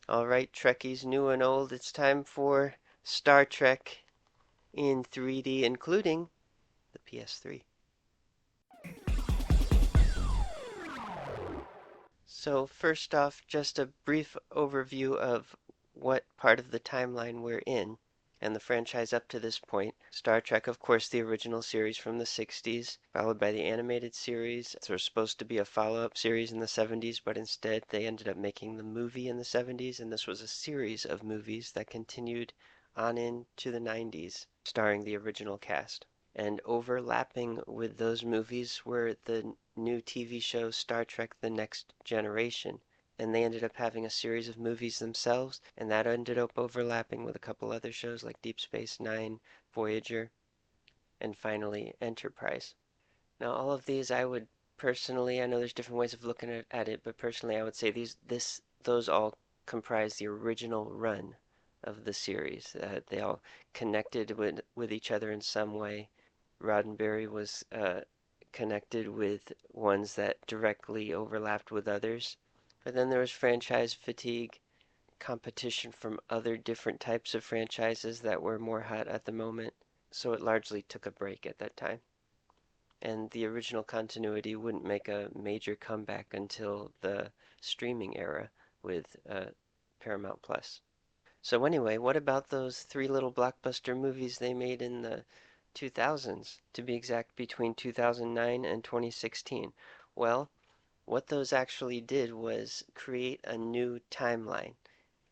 All right, Trekkies new and old, it's time for Star Trek in 3D, including the PS3. So, first off, just a brief overview of what part of the timeline we're in and the franchise up to this point. Star Trek, of course, the original series from the 60s, followed by the animated series. There was supposed to be a follow-up series in the 70s, but instead they ended up making the movie in the 70s, and this was a series of movies that continued on into the 90s, starring the original cast. And overlapping with those movies were the new TV show Star Trek The Next Generation. And they ended up having a series of movies themselves, and that ended up overlapping with a couple other shows like Deep Space Nine, Voyager, and finally Enterprise. Now, all of these I would personally, I know there's different ways of looking at it, but personally I would say those all comprise the original run of the series. They all connected with each other in some way. Roddenberry was connected with ones that directly overlapped with others. But then there was franchise fatigue, competition from other different types of franchises that were more hot at the moment, so it largely took a break at that time. And the original continuity wouldn't make a major comeback until the streaming era with Paramount Plus. So anyway, what about those three little blockbuster movies they made in the 2000s, to be exact, between 2009 and 2016? Well, what those actually did was create a new timeline.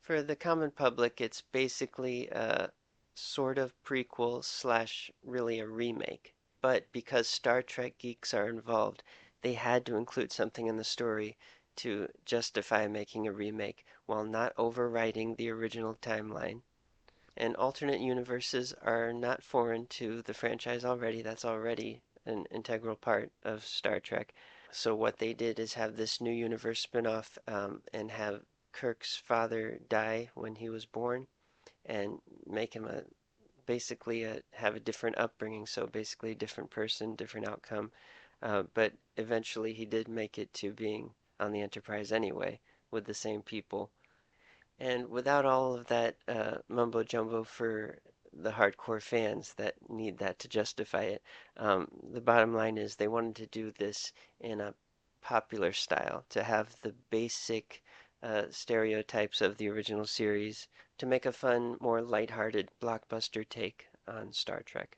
For the common public, it's basically a sort of prequel slash really a remake. But because Star Trek geeks are involved, they had to include something in the story to justify making a remake while not overwriting the original timeline. And alternate universes are not foreign to the franchise already. That's already an integral part of Star Trek. So what they did is have this new universe spinoff and have Kirk's father die when he was born and make him have a different upbringing. So basically a different person, different outcome. But eventually he did make it to being on the Enterprise anyway with the same people. And without all of that mumbo jumbo for the hardcore fans that need that to justify it, the bottom line is they wanted to do this in a popular style, to have the basic stereotypes of the original series, to make a fun, more lighthearted blockbuster take on Star Trek.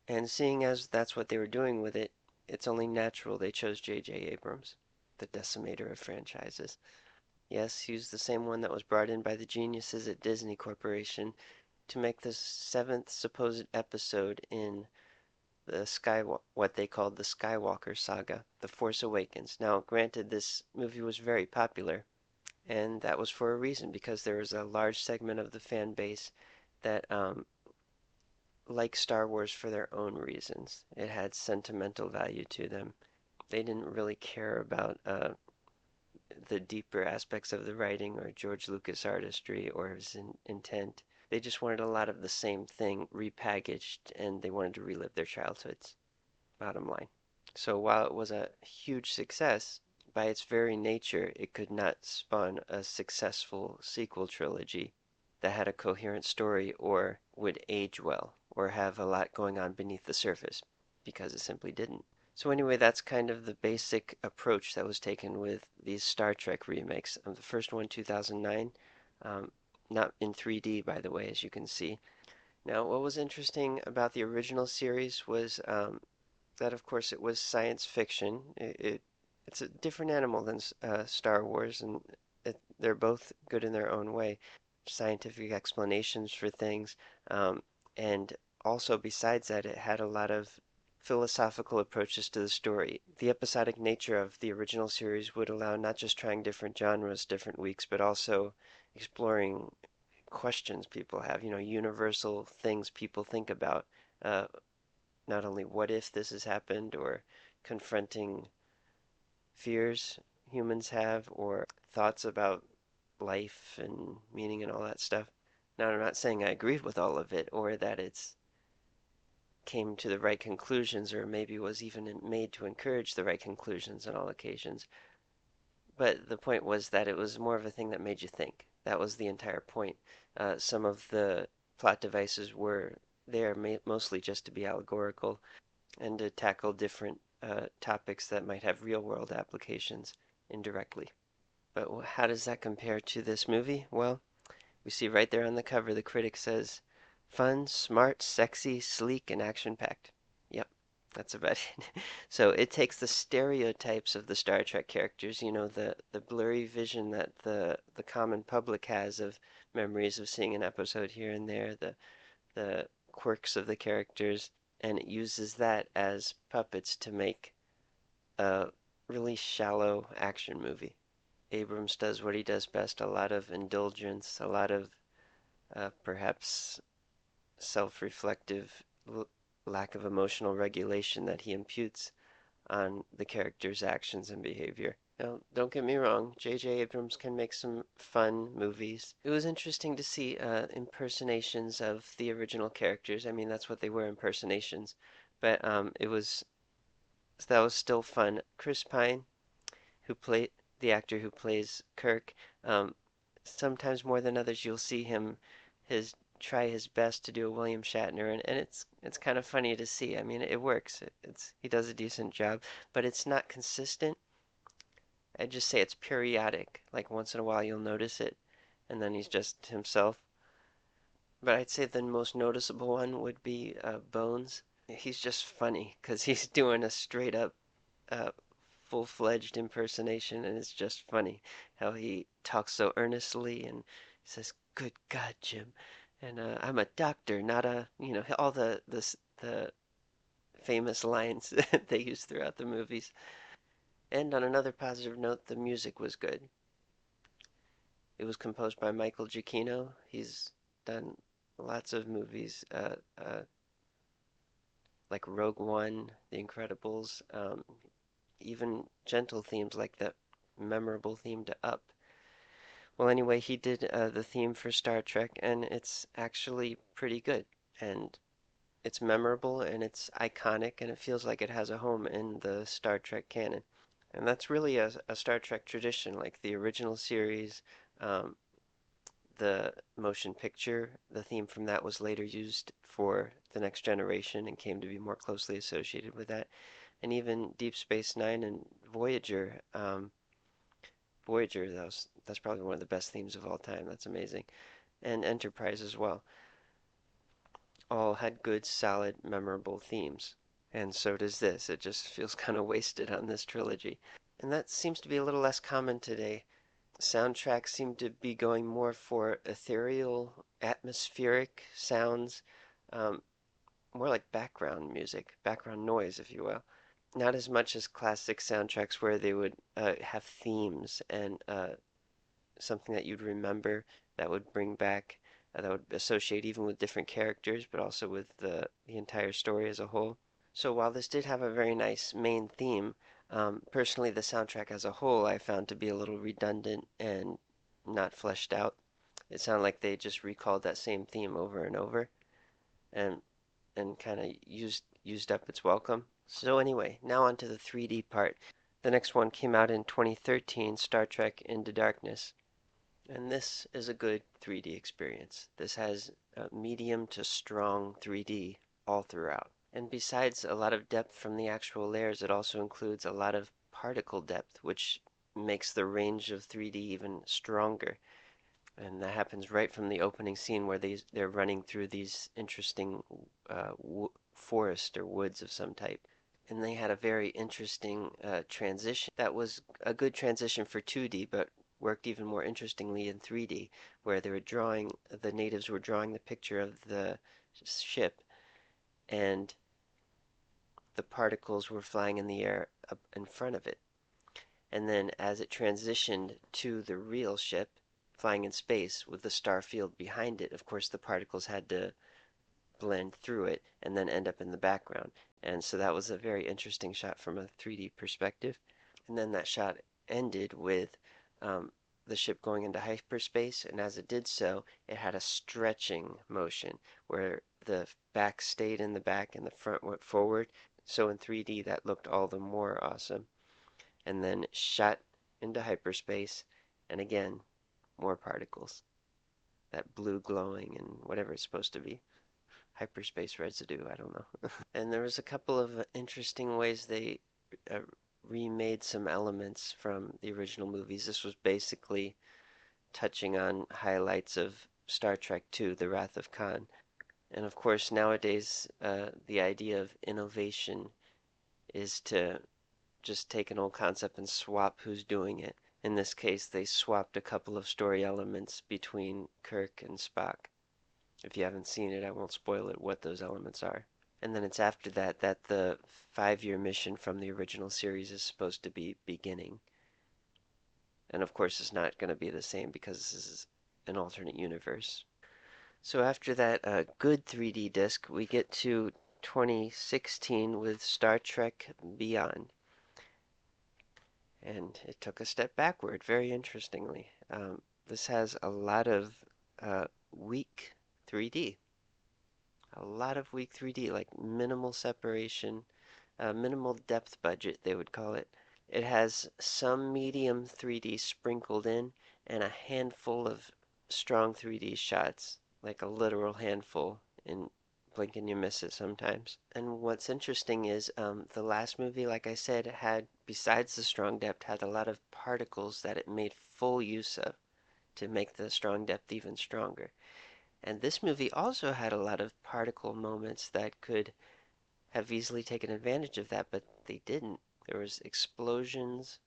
And seeing as that's what they were doing with it, it's only natural they chose J.J. Abrams, the decimator of franchises. Yes, he's the same one that was brought in by the geniuses at Disney Corporation to make the seventh supposed episode in what they called the Skywalker saga, The Force Awakens. Now, granted, this movie was very popular, and that was for a reason because there was a large segment of the fan base that liked Star Wars for their own reasons. It had sentimental value to them. They didn't really care about the deeper aspects of the writing or George Lucas artistry or his intent. They just wanted a lot of the same thing repackaged and they wanted to relive their childhoods, bottom line. So while it was a huge success, by its very nature, it could not spawn a successful sequel trilogy that had a coherent story or would age well or have a lot going on beneath the surface because it simply didn't. So anyway, that's kind of the basic approach that was taken with these Star Trek remakes. The first one, 2009, not in 3D, by the way, as you can see. Now, what was interesting about the original series was that, of course, it was science fiction. It's a different animal than Star Wars, and they're both good in their own way. Scientific explanations for things, and also besides that, it had a lot of philosophical approaches to the story. The episodic nature of the original series would allow not just trying different genres different weeks, but also exploring questions people have, universal things people think about. Uh, Not only what if this has happened, or confronting fears humans have, or thoughts about life and meaning and all that stuff. Now, I'm not saying I agreed with all of it or that it's came to the right conclusions or maybe was even made to encourage the right conclusions on all occasions. But the point was that it was more of a thing that made you think. That was the entire point. Some of the plot devices were there mostly just to be allegorical and to tackle different topics that might have real world applications indirectly. But how does that compare to this movie? Well, we see right there on the cover the critic says, fun, smart, sexy, sleek, and action packed. Yep, that's about it. So it takes the stereotypes of the Star Trek characters, the blurry vision that the common public has of memories of seeing an episode here and there, the quirks of the characters, and it uses that as puppets to make a really shallow action movie. Abrams does what he does best, a lot of indulgence, a lot of perhaps self-reflective lack of emotional regulation that he imputes on the character's actions and behavior. Now, don't get me wrong, J.J. Abrams can make some fun movies. It was interesting to see impersonations of the original characters. I mean, that's what they were, impersonations. But that was still fun. Chris Pine, who played the actor who plays Kirk, um, sometimes more than others, you'll see him his try his best to do a William Shatner, and it's kind of funny to see. I mean, it works. It's he does a decent job, but it's not consistent. I'd just say it's periodic. Like once in a while you'll notice it, and then he's just himself. But I'd say the most noticeable one would be Bones. He's just funny because he's doing a straight up uh, full-fledged impersonation, and it's just funny how he talks so earnestly and says, "Good God, Jim," and "I'm a doctor, not a," all the famous lines that they use throughout the movies. And on another positive note, the music was good. It was composed by Michael Giacchino. He's done lots of movies, like Rogue One, The Incredibles, even gentle themes like the memorable theme to Up. Well, anyway, he did the theme for Star Trek, and it's actually pretty good. And it's memorable, and it's iconic, and it feels like it has a home in the Star Trek canon. And that's really a Star Trek tradition, like the original series, um, the motion picture. The theme from that was later used for The Next Generation and came to be more closely associated with that. And even Deep Space Nine and Voyager. Voyager, that's probably one of the best themes of all time. That's amazing. And Enterprise as well. All had good, solid, memorable themes. And so does this. It just feels kind of wasted on this trilogy. And that seems to be a little less common today. Soundtracks seem to be going more for ethereal, atmospheric sounds, um, more like background music, background noise, if you will. Not as much as classic soundtracks where they would have themes and something that you'd remember that would bring back, that would associate even with different characters, but also with the entire story as a whole. So while this did have a very nice main theme, personally the soundtrack as a whole I found to be a little redundant and not fleshed out. It sounded like they just recalled that same theme over and over and kind of used up its welcome. So anyway, now on to the 3D part. The next one came out in 2013, Star Trek Into Darkness. And this is a good 3D experience. This has medium to strong 3D all throughout. And besides a lot of depth from the actual layers, it also includes a lot of particle depth, which makes the range of 3D even stronger. And that happens right from the opening scene where they're running through these interesting forest or woods of some type. And they had a very interesting transition that was a good transition for 2D, but worked even more interestingly in 3D, where the natives were drawing the picture of the ship, and the particles were flying in the air up in front of it. And then as it transitioned to the real ship, flying in space with the star field behind it, of course the particles had to blend through it and then end up in the background. And so that was a very interesting shot from a 3D perspective. And then that shot ended with um, the ship going into hyperspace, and as it did so, it had a stretching motion where the back stayed in the back and the front went forward. So in 3D, that looked all the more awesome. And then shot into hyperspace, and again, more particles. That blue glowing and whatever it's supposed to be. Hyperspace residue, I don't know. And there was a couple of interesting ways they uh, remade some elements from the original movies. This was basically touching on highlights of Star Trek II, The Wrath of Khan. And of course, nowadays, the idea of innovation is to just take an old concept and swap who's doing it. In this case, they swapped a couple of story elements between Kirk and Spock. If you haven't seen it, I won't spoil it what those elements are. And then it's after that that the 5-year mission from the original series is supposed to be beginning. And of course, it's not going to be the same because this is an alternate universe. So after that good 3D disc, we get to 2016 with Star Trek Beyond. And it took a step backward, very interestingly. This has a lot of weak 3D. A lot of weak 3D, like minimal separation, minimal depth budget, they would call it. It has some medium 3D sprinkled in and a handful of strong 3D shots, like a literal handful, and blink and you miss it sometimes. And what's interesting is the last movie, like I said, had, besides the strong depth, had a lot of particles that it made full use of to make the strong depth even stronger. And this movie also had a lot of particle moments that could have easily taken advantage of that, but they didn't. There was explosions,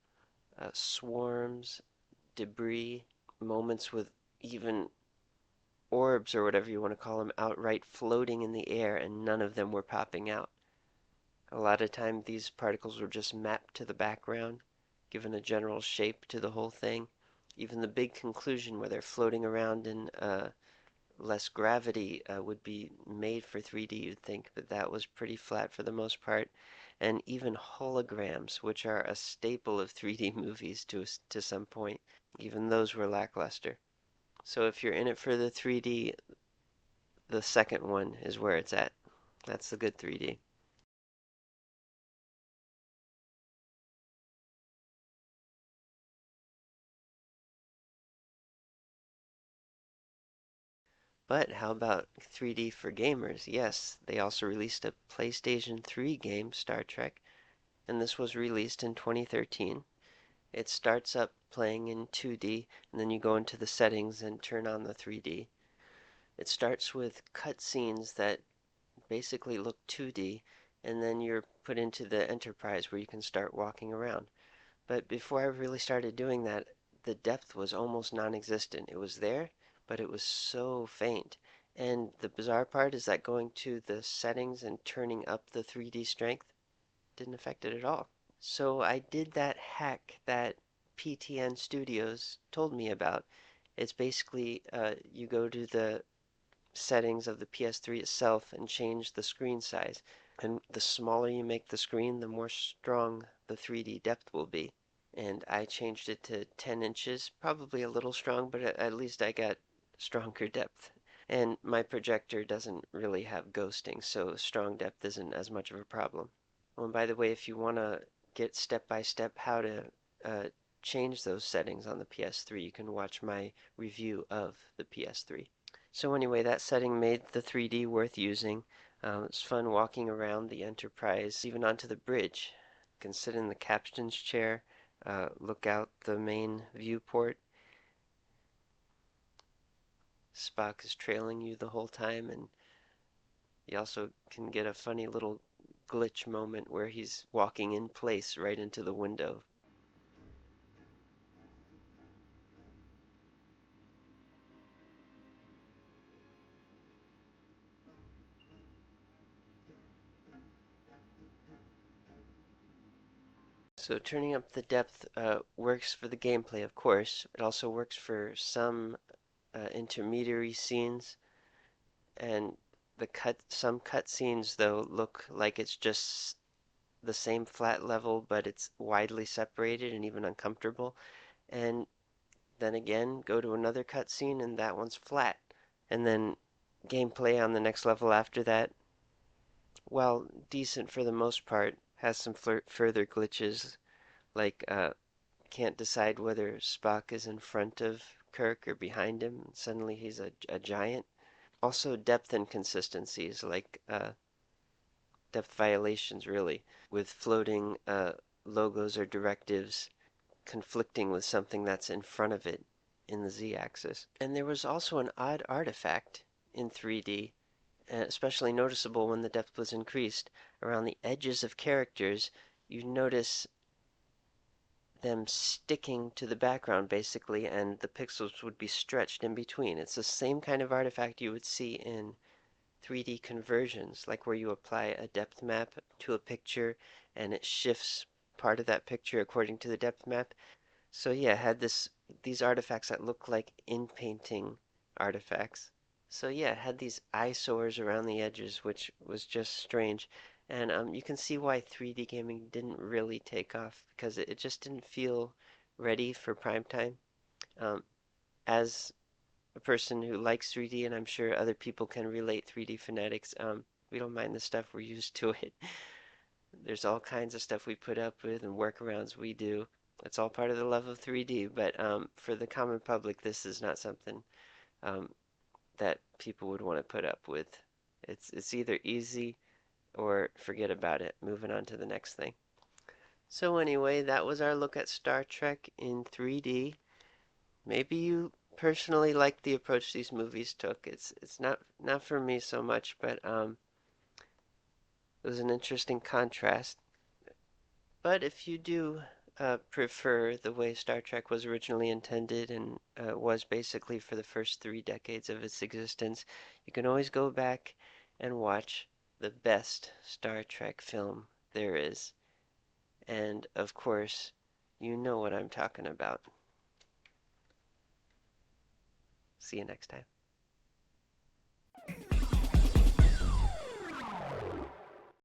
swarms, debris, moments with even orbs or whatever you want to call them outright floating in the air, and none of them were popping out. A lot of time these particles were just mapped to the background, given a general shape to the whole thing. Even the big conclusion where they're floating around in less gravity would be made for 3D, you'd think, but that was pretty flat for the most part. And even holograms, which are a staple of 3D movies to some point, even those were lackluster. So if you're in it for the 3D, the second one is where it's at. That's the good 3D. But how about 3D for gamers? Yes, they also released a PlayStation 3 game, Star Trek, and this was released in 2013. It starts up playing in 2D, and then you go into the settings and turn on the 3D. It starts with cutscenes that basically look 2D, and then you're put into the Enterprise where you can start walking around. But before I really started doing that, the depth was almost non-existent. It was there, but it was so faint. And the bizarre part is that going to the settings and turning up the 3D strength didn't affect it at all. So I did that hack that PTN Studios told me about. It's basically you go to the settings of the PS3 itself and change the screen size. And the smaller you make the screen, the more strong the 3D depth will be. And I changed it to 10 inches, probably a little strong, but at least I got stronger depth. And my projector doesn't really have ghosting, so strong depth isn't as much of a problem. Oh, and by the way, if you want to get step by step how to uh, change those settings on the PS3, you can watch my review of the PS3. So anyway, that setting made the 3D worth using. It's fun walking around the Enterprise, even onto the bridge. You can sit in the captain's chair, look out the main viewport. Spock is trailing you the whole time, and you also can get a funny little glitch moment where he's walking in place right into the window. So turning up the depth works for the gameplay, of course. It also works for some intermediary scenes, and some cut scenes though look like it's just the same flat level, but it's widely separated and even uncomfortable. And then again, go to another cut scene and that one's flat. And then gameplay on the next level after that, while decent for the most part, has some further glitches, like can't decide whether Spock is in front of Kirk or behind him, and suddenly he's a giant. Also, depth and consistencies, like depth violations, really, with floating logos or directives conflicting with something that's in front of it in the z-axis. And there was also an odd artifact in 3D, especially noticeable when the depth was increased. Around the edges of characters, you notice them sticking to the background basically, and the pixels would be stretched in between. It's the same kind of artifact you would see in 3D conversions, like where you apply a depth map to a picture and it shifts part of that picture according to the depth map. So yeah, it had these artifacts that look like in-painting artifacts. So yeah, it had these eyesores around the edges, which was just strange. And you can see why 3D gaming didn't really take off because it just didn't feel ready for prime time. Um, as a person who likes 3D, and I'm sure other people can relate, 3D fanatics, we don't mind the stuff, we're used to it. There's all kinds of stuff we put up with and workarounds we do. It's all part of the love of 3D, but for the common public, this is not something um, that people would want to put up with. It's either easy or forget about it. Moving on to the next thing. So anyway, that was our look at Star Trek in 3D. Maybe you personally like the approach these movies took. It's not for me so much, but it was an interesting contrast. But if you do prefer the way Star Trek was originally intended and was basically for the first 3 decades of its existence, you can always go back and watch the best Star Trek film there is. And of course, you know what I'm talking about. See you next time.